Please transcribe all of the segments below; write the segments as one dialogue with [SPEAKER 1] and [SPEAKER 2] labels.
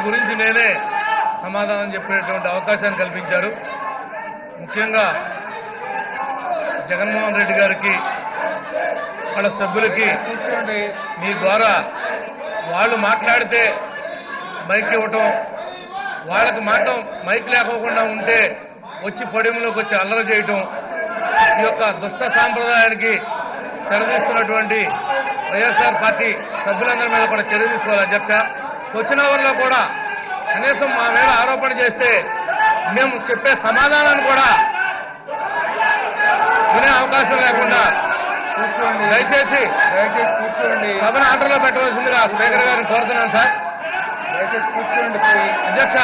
[SPEAKER 1] గురించి నేనే సమాధానం చెప్పేటువంటి అవకాశాన్ని కల్పించారు. ముఖ్యంగా జగన్మోహన్ రెడ్డి గారికి వాళ్ళ సభ్యులకి మీ ద్వారా వాళ్ళు మాట్లాడితే మైక్ ఇవ్వటం, వాళ్ళకి మైక్ లేకోకుండా ఉంటే వచ్చి పొడియంలోకి వచ్చి అల్లరి చేయటం, ఈ యొక్క దుష్ట సాంప్రదాయానికి తెరదీస్తున్నటువంటి వైఎస్ఆర్ పార్టీ సభ్యులందరి మీద కూడా చర్య తీసుకోవాలి అధ్యక్ష. వచ్చిన వల్ల కూడా కనీసం మా మీద ఆరోపణ చేస్తే మేము చెప్పే సమాధానాన్ని కూడా వినే అవకాశం లేకుండా దయచేసి కూర్చోండి, సభను ఆర్డర్లో పెట్టవలసిందిగా స్పీకర్ గారిని కోరుతున్నాను సార్. దయచేసి కూర్చోండి అధ్యక్ష.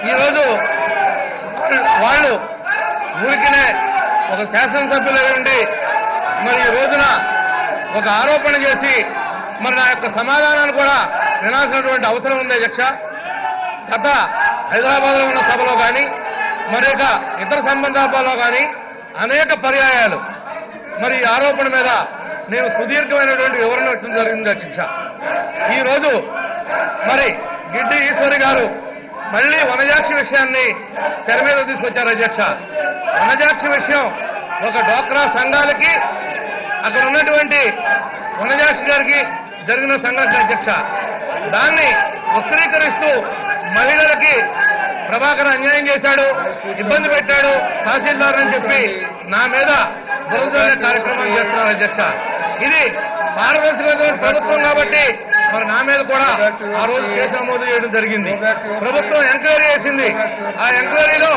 [SPEAKER 1] ఈరోజు వాళ్ళు ఊరికినే ఒక శాసనసభ్యులు ఉండి మరి ఈ రోజున ఒక ఆరోపణ చేసి మరి నా యొక్క సమాధానాన్ని కూడా వినాల్సినటువంటి అవసరం ఉంది అధ్యక్ష. గత హైదరాబాద్లో ఉన్న సభలో కానీ మరి ఇతర సంబంధాలలో కానీ అనేక పర్యాయాలు మరి ఈ ఆరోపణ మీద నేను సుదీర్ఘమైనటువంటి వివరణ ఇవ్వడం జరిగింది అధ్యక్ష. ఈ రోజు మరి గిడ్డి ఈశ్వరి గారు మళ్లీ వనజాక్షి విషయాన్ని తెర మీద తీసుకొచ్చారు అధ్యక్ష. వనజాక్షి విషయం ఒక డ్వాక్రా సంఘాలకి అక్కడ ఉన్నటువంటి వనజాక్షి గారికి జరిగిన సంఘటన అధ్యక్ష. దాన్ని వక్రీకరిస్తూ మహిళలకి ప్రభాకర్ అన్యాయం చేశాడు, ఇబ్బంది పెట్టాడు తహసీల్దార్ అని చెప్పి నా మీద బురదజల్లే కార్యక్రమం చేస్తున్నారు అధ్యక్ష. ఇది పారదర్శకమైన ప్రభుత్వం కాబట్టి మరి నా మీద కూడా ఆ రోజు కేసు నమోదు చేయడం జరిగింది. ప్రభుత్వం ఎంక్వైరీ చేసింది. ఆ ఎంక్వైరీలో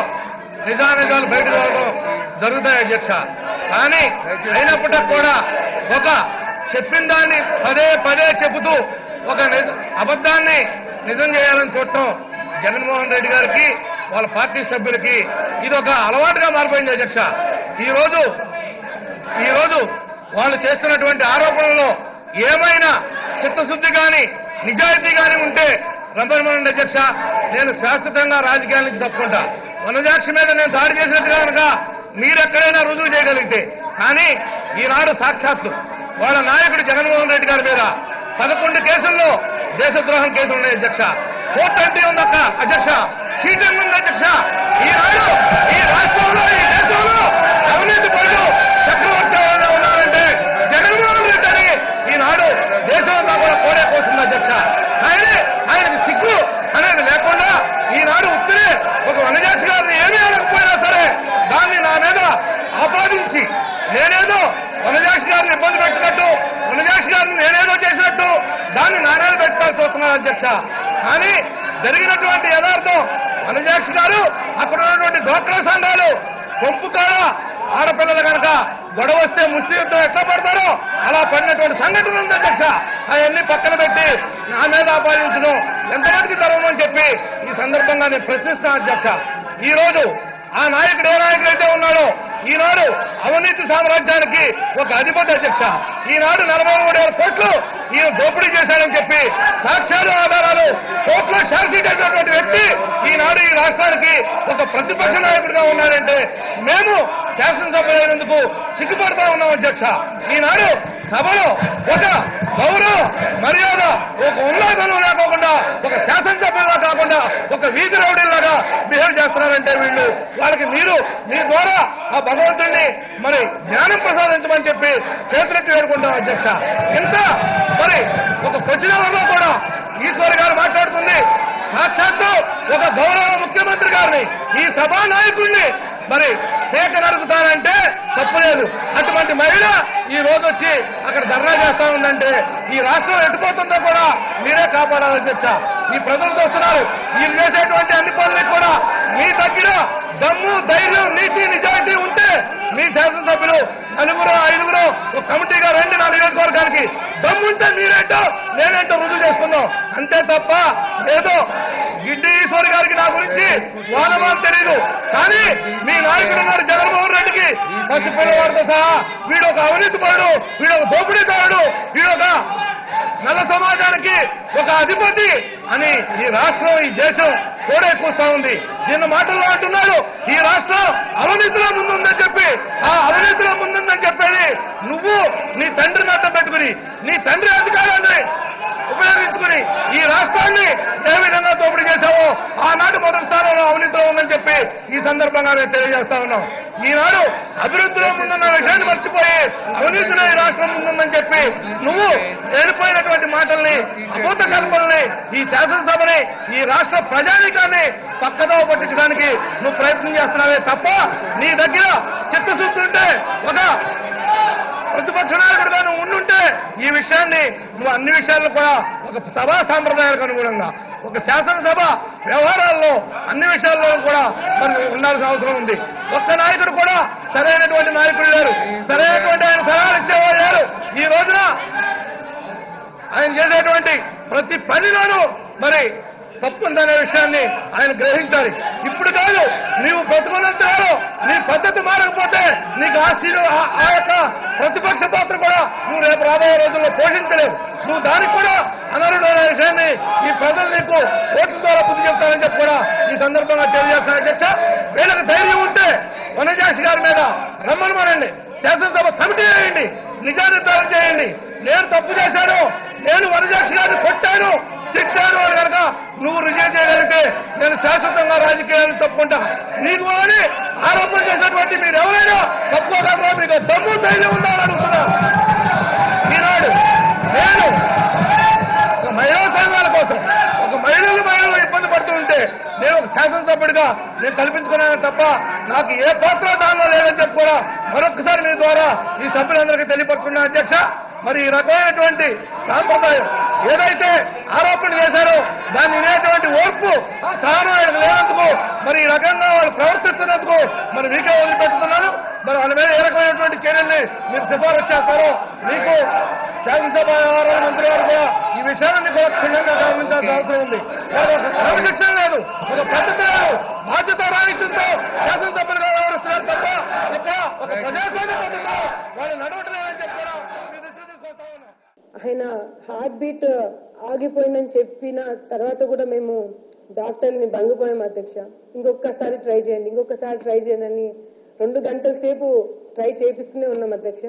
[SPEAKER 1] నిజానిజాలు బయటకు రావడం జరుగుతాయి అధ్యక్ష. కానీ అయినప్పటికీ కూడా ఒక చెప్పిన దాన్ని పదే పదే చెబుతూ ఒక అబద్దాన్ని నిజం చేయాలని చూడటం జగన్మోహన్ రెడ్డి గారికి వాళ్ళ పార్టీ సభ్యులకి ఇది ఒక అలవాటుగా మారిపోయింది అధ్యక్ష. ఈ రోజు వాళ్ళు చేస్తున్నటువంటి ఆరోపణల్లో ఏమైనా చిత్తశుద్ధి కానీ నిజాయితీ కానీ ఉంటే రమ్మనండి అధ్యక్ష. నేను శాశ్వతంగా రాజకీయాల నుంచి తప్పుకుంటా. వనజాక్షి మీద నేను దాడి చేసినట్టుగా కనుక మీరెక్కడైనా రుజువు చేయగలిగితే, కానీ ఈనాడు సాక్షాత్తు వాళ్ళ నాయకుడు జగన్మోహన్ రెడ్డి గారి మీద 11 కేసుల్లో దేశద్రోహం కేసులు ఉన్నాయి అధ్యక్ష. కోర్టు అంటే ఉందక్క అధ్యక్ష, చీటింగ్ ఉంది అధ్యక్ష. ఈనాడు ఈ రాష్ట్రంలో ఈ దేశంలో అవినీతి పనులు చక్రవర్తి ఉన్నారంటే జగన్మోహన్ రెడ్డి అని ఈనాడు దేశం అంతా కూడా కోడే కోస్తుంది అధ్యక్ష. ఆయనకు సిగ్గు అనేది లేకుండా ఈనాడు ఉత్తిరే ఒక వనజాక్షి గారిని ఏమీ అనకపోయినా సరే దాన్ని నా మీద ఆపాదించి నేనేదో వనజాక్షి గారిని ఇబ్బంది పెట్టినట్టు, వనజాక్షి గారిని నేనేదో చేసినట్టు దాన్ని నా మీద పెట్టాల్సి వస్తున్నారు అధ్యక్ష. కానీ జరిగినటువంటి యథార్థం వనజాక్షి గారు అక్కడ ఉన్నటువంటి డ్వాక్రా సంఘాలు కొంపు కాడ ఆడపిల్లలు కనుక గొడవ వస్తే ముష్టి యుద్ధం ఎట్లా పడతారో అలా పడినటువంటి సంఘటన ఉంది అధ్యక్ష. అవన్నీ పక్కన పెట్టి నా మీద ఆపాదించడం ఎంతమందికి ధర్మం అని చెప్పి ఈ సందర్భంగా నేను ప్రశ్నిస్తాను అధ్యక్ష. ఈ రోజు ఆ నాయకుడు ఏ నాయకుడైతే ఉన్నాడో ఈనాడు అవినీతి సామ్రాజ్యానికి ఒక అధిపతి అధ్యక్ష. ఈనాడు 43,000 కోట్లు ఈయన దోపిడీ చేశాడని చెప్పి సాక్ష్యాలు ఆధారాలు కోర్టులో ఛార్జ్షీట్ అయినటువంటి వ్యక్తి ఈనాడు ఈ రాష్ట్రానికి ఒక ప్రతిపక్ష నాయకుడిగా ఉన్నాడంటే మేము శాసనసభ్యులైనందుకు సిగ్గుపడతా ఉన్నాం అధ్యక్ష. ఈనాడు సభలో ఒక గౌరవ మర్యాద, ఒక ఉల్లాసనం లేకోకుండా ఒక శాసనసభ్యుల్లా కాకుండా ఒక వీధి రౌడీలాగా బిహేవ్ చేస్తున్నారంటే వీళ్ళు వాళ్ళకి మీరు మీ ద్వారా ఆ భగవంతుడిని మరి జ్ఞానం ప్రసాదించమని చెప్పి చేతులెత్తి వేడుకుంటాం అధ్యక్ష. ఇంత మరి ఒక ప్రచురణలో కూడా ఈశ్వర్ గారు మాట్లాడుతుంది. సాక్షాత్తు ఒక గౌరవ ముఖ్యమంత్రి గారిని ఈ సభా నాయకుడిని మరి కేక నరుకుతానంటే తప్పులేదు. అటువంటి మహిళ ఈ రోజు వచ్చి అక్కడ ధర్నా చేస్తా ఉందంటే ఈ రాష్ట్రం ఎట్టుపోతుందో కూడా మీరే కాపాడాలి అధ్యక్ష. ఈ ప్రజలు చూస్తున్నారు. వీళ్ళు చేసేటువంటి అన్ని పనులకు కూడా మీ దగ్గర దమ్ము, ధైర్యం, నీతి, నిజాయితీ ఉంటే మీ శాసనసభ్యులు 4, 5 ఒక కమిటీగా రండి నా నియోజకవర్గానికి. దమ్ముంటే మీరేంటో నేనేంటో రుజువు చేసుకుందాం. అంతే తప్ప ఏదో గిడ్డి ఈశ్వర్ గారికి నా గురించి వానమానం తెలియదు. కానీ మీ నాయకుడు ఉన్నారు జగన్మోహన్ రెడ్డికి పసిపిల్లవాడితో సహా వీడు ఒక అవినీతిపరుడు, వీడు ఒక దోపిడీదారుడు, వీడు ఒక నల్ల సమాజానికి ఒక అధిపతి అని ఈ రాష్ట్రం ఈ దేశం కూడా కూస్తా ఉంది. నిన్న మాటల్లో అంటున్నాడు ఈ రాష్ట్రం అవినీతిలో ముందుందని చెప్పి. ఆ అవినీతిలో ముందుందని చెప్పేది నువ్వు నీ తండ్రిని అడ్డం పెట్టుకుని, నీ తండ్రి అధికారాన్ని ఉపయోగించుకుని ఈ రాష్ట్రాన్ని ఏ విధంగా దోపిడీ చేశావో ఆనాడు మొదటి స్థానంలో అవినీతిలో ఉందని చెప్పి ఈ సందర్భంగా మేము తెలియజేస్తా ఉన్నాం. ఈనాడు అభివృద్ధిలో ముందున్న విషయాన్ని మర్చిపోయి అవినీతిలో ఈ రాష్ట్రం ముందుందని చెప్పి నువ్వు ఏడిపోయినటువంటి మాటల్ని, అభూత కల్పనల్ని, ఈ శాసనసభని, ఈ రాష్ట్ర ప్రజానికాన్ని పక్కదోవ పట్టించడానికి నువ్వు ప్రయత్నం చేస్తున్నావే తప్ప నీ దగ్గర చిత్తశుద్ధి ఉంటే, ఒక ప్రతిపక్ష నాయకుడుగా నువ్వు ఉండుంటే ఈ విషయాన్ని నువ్వు అన్ని విషయాల్లో కూడా ఒక సభా సాంప్రదాయాలకు అనుగుణంగా ఒక శాసనసభ వ్యవహారాల్లో అన్ని విషయాల్లో కూడా మనం ఉండాల్సిన అవసరం ఉంది. ఒక్క నాయకుడు కూడా సరైనటువంటి నాయకులు లేరు, సరైనటువంటి ఆయన సలహాలు ఇచ్చేవాళ్ళు లేరు. ఈ రోజున ఆయన చేసేటువంటి ప్రతి పనిలోనూ మరి తప్పు ఉందనే విషయాన్ని ఆయన గ్రహించాలి. ఇప్పుడు కాదు, నీవు బతుకున్నంతలో నీ పద్ధతి మారకపోతే నీకు ఆస్తిలో ఆ యొక్క ప్రతిపక్ష పాత్ర కూడా నువ్వు రేపు రాబోయే రోజుల్లో పోషించలేవు. నువ్వు దానికి కూడా అనర్హుడు అనే విషయాన్ని ఈ ప్రజలు నీకు ఓట్ల ద్వారా బుద్ధి చెప్తారని చెప్పి కూడా ఈ సందర్భంగా తెలియజేస్తాను. అధ్యక్ష, వీళ్ళకి ధైర్యం ఉంటే వనజాక్షి గారి మీద రమ్మనమనండి, శాసనసభ కమిటీ చేయండి, నిజానిర్ధారణ చేయండి. నేను తప్పు చేశాను, నేను వనజాక్షి గారిని కొట్టాను, తిట్టాను అని కనుక నువ్వు రిజైన్ చేయగలిగితే నేను శాశ్వతంగా రాజకీయాలను తప్పుకుంటా. నీకు అని ఆరోపణ చేసినటువంటి మీరు ఎవరైనా తప్పుకోగలరా? మీకు దమ్ము ధైర్యం ఉందా అని అడుగుతున్నా. ఈనాడు నేను ఒక మహిళా సంఘాల కోసం, ఒక మహిళలు ఇబ్బంది పడుతుంటే నేను ఒక శాసనసభ్యుడిగా నేను కల్పించుకున్నాను తప్ప నాకు ఏ పాత్ర దానిలో లేదని చెప్పి కూడా మరొకసారి మీ ద్వారా ఈ సభ్యులందరికీ తెలియపడుతున్నా. అధ్యక్ష, మరి ఈ రకమైనటువంటి సాంప్రదాయం ఏదైతే ఆరోపణ చేశారో దాన్ని వినేటువంటి ఓర్పు, సహనం ఆయనకు లేనందుకు, మరి ఈ రకంగా వాళ్ళు ప్రవర్తిస్తున్నందుకు మరి మీకే వదిలిపెట్టుతున్నాను. మరి వాళ్ళ మీద ఏ రకమైనటువంటి చర్యల్ని మీరు సిఫారసు చేస్తారో మీకు శాసనసభ వ్యవహారాల మంత్రి గారు కూడా ఈ విషయాన్ని కూడా క్షుణ్ణంగా గమనించాల్సిన అవసరం ఉంది. ఒక క్రమశిక్షణ లేదు, ఒక పద్ధతి లేదు, బాధ్యత రాహిత్యంతో శాసనసభ్యులుగా వ్యవహరిస్తున్నారు తప్ప ఇక్కడ ఒక ప్రజాస్వామ్య పద్ధతిలో వాళ్ళు నడవట్లేదని చెప్పి కూడా
[SPEAKER 2] ఆయన హార్ట్ బీట్ ఆగిపోయిందని చెప్పిన తర్వాత కూడా మేము డాక్టర్ని బంగిపోయాం. అధ్యక్ష, ఇంకొకసారి ట్రై చేయండి అని 2 గంటల సేపు ట్రై చేపిస్తూనే ఉన్నాం. అధ్యక్ష,